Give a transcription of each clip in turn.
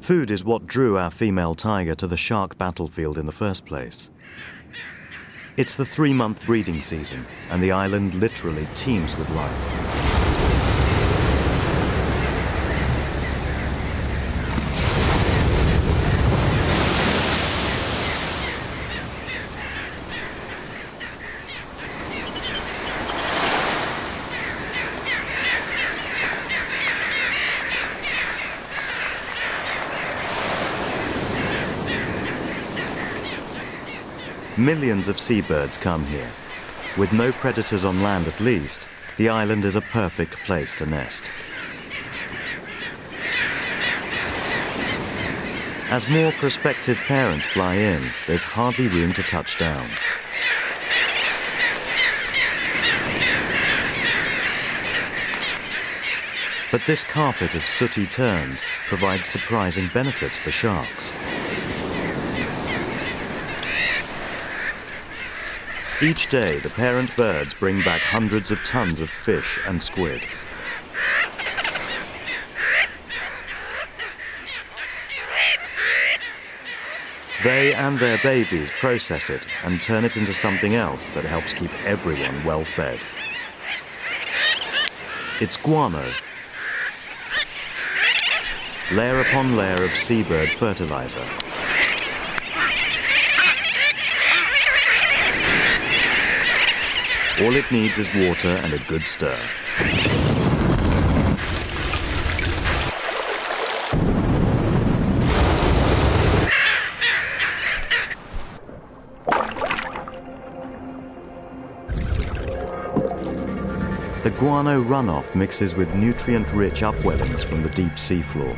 Food is what drew our female tiger to the shark battlefield in the first place. It's the 3-month breeding season, and the island literally teems with life. Millions of seabirds come here. With no predators on land at least, the island is a perfect place to nest. As more prospective parents fly in, there's hardly room to touch down. But this carpet of sooty terns provides surprising benefits for sharks. Each day, the parent birds bring back hundreds of tons of fish and squid. They and their babies process it and turn it into something else that helps keep everyone well fed. It's guano, layer upon layer of seabird fertilizer. All it needs is water and a good stir. The guano runoff mixes with nutrient-rich upwellings from the deep seafloor.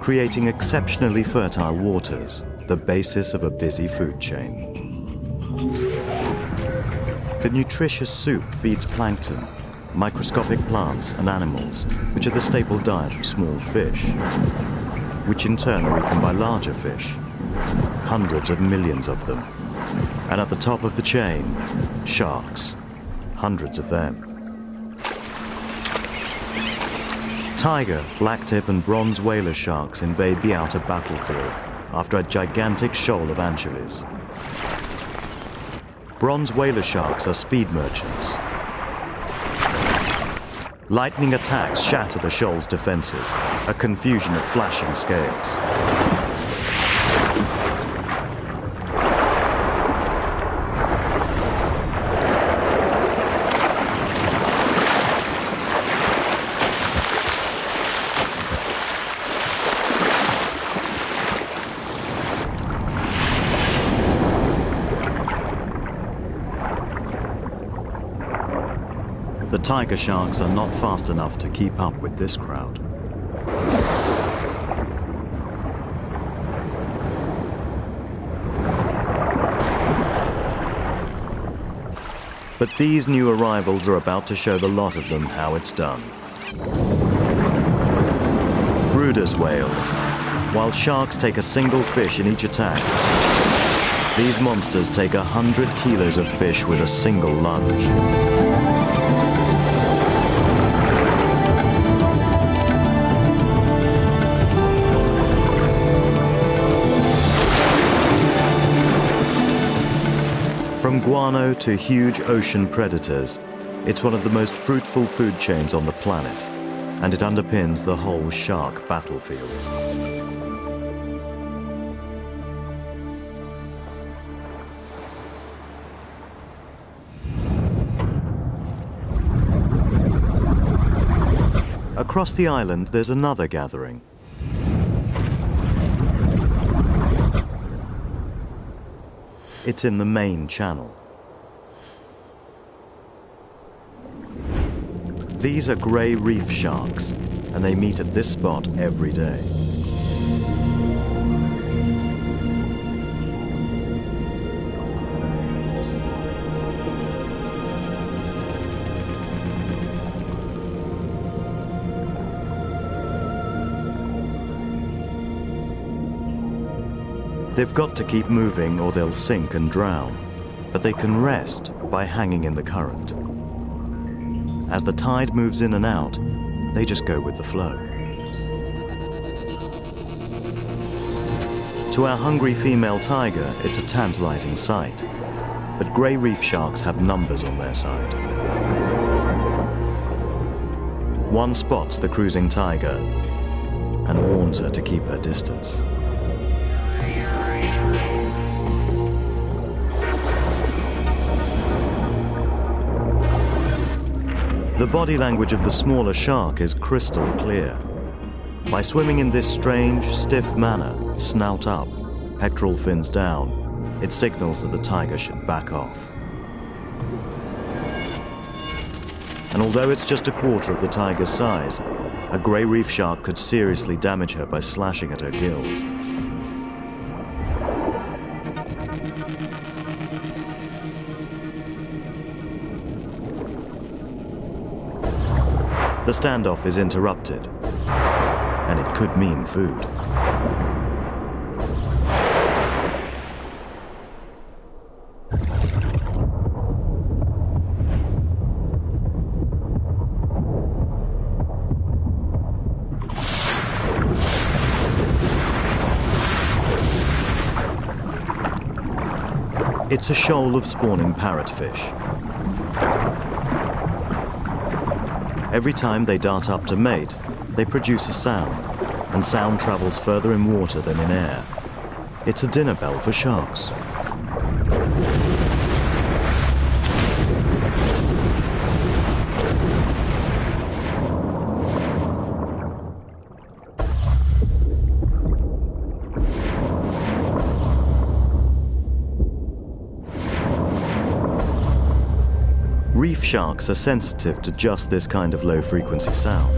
Creating exceptionally fertile waters, the basis of a busy food chain. The nutritious soup feeds plankton, microscopic plants and animals, which are the staple diet of small fish, which in turn are eaten by larger fish, hundreds of millions of them. And at the top of the chain, sharks, hundreds of them. Tiger, blacktip and bronze whaler sharks invade the outer battlefield after a gigantic shoal of anchovies. Bronze whaler sharks are speed merchants. Lightning attacks shatter the shoal's defenses, a confusion of flashing scales. The tiger sharks are not fast enough to keep up with this crowd. But these new arrivals are about to show the lot of them how it's done. Brooder's whales. While sharks take a single fish in each attack, these monsters take 100 kilos of fish with a single lunge. From guano to huge ocean predators, it's one of the most fruitful food chains on the planet, and it underpins the whole shark battlefield. Across the island, there's another gathering. It's in the main channel. These are grey reef sharks, and they meet at this spot every day. They've got to keep moving or they'll sink and drown, but they can rest by hanging in the current. As the tide moves in and out, they just go with the flow. To our hungry female tiger, it's a tantalizing sight. But grey reef sharks have numbers on their side. One spots the cruising tiger and warns her to keep her distance. The body language of the smaller shark is crystal clear. By swimming in this strange, stiff manner, snout up, pectoral fins down, it signals that the tiger should back off. And although it's just a quarter of the tiger's size, a grey reef shark could seriously damage her by slashing at her gills. The standoff is interrupted, and it could mean food. It's a shoal of spawning parrotfish. Every time they dart up to mate, they produce a sound, and sound travels further in water than in air. It's a dinner bell for sharks. Reef sharks are sensitive to just this kind of low-frequency sound.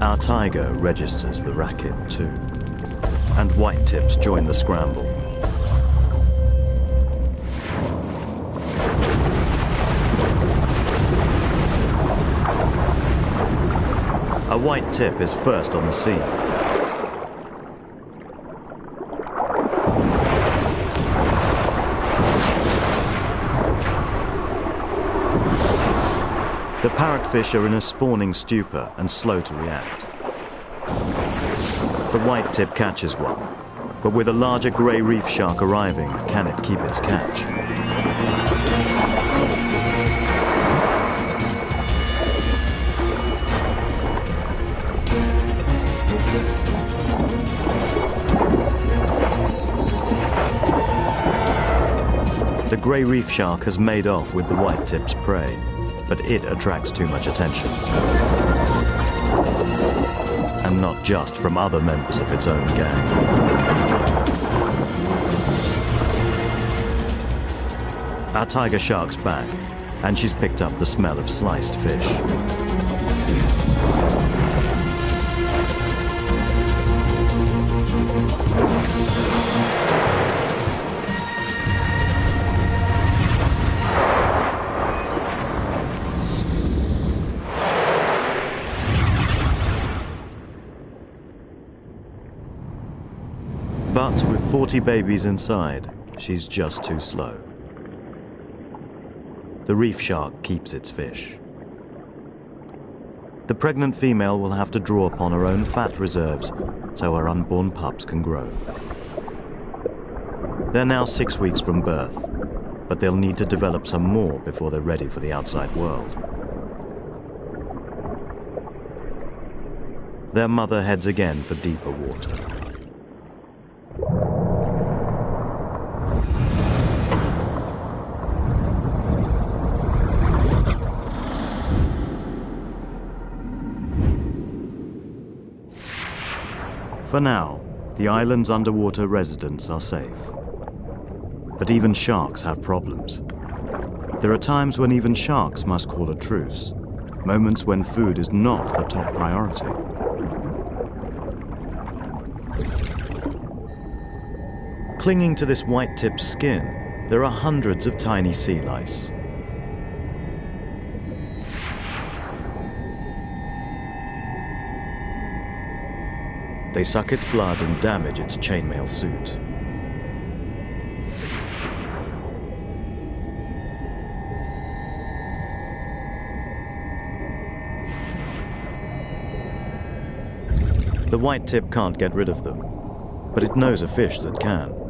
Our tiger registers the racket too, and white tips join the scramble. A white tip is first on the scene. The parrotfish are in a spawning stupor and slow to react. The white tip catches one, but with a larger grey reef shark arriving, can it keep its catch? The grey reef shark has made off with the white tip's prey, but it attracts too much attention. And not just from other members of its own gang. Our tiger shark's back, and she's picked up the smell of sliced fish. But with 40 babies inside, she's just too slow. The reef shark keeps its fish. The pregnant female will have to draw upon her own fat reserves so her unborn pups can grow. They're now 6 weeks from birth, but they'll need to develop some more before they're ready for the outside world. Their mother heads again for deeper water. For now, the island's underwater residents are safe. But even sharks have problems. There are times when even sharks must call a truce, moments when food is not the top priority. Clinging to this white-tipped skin, there are hundreds of tiny sea lice. They suck its blood and damage its chainmail suit. The white tip can't get rid of them, but it knows a fish that can.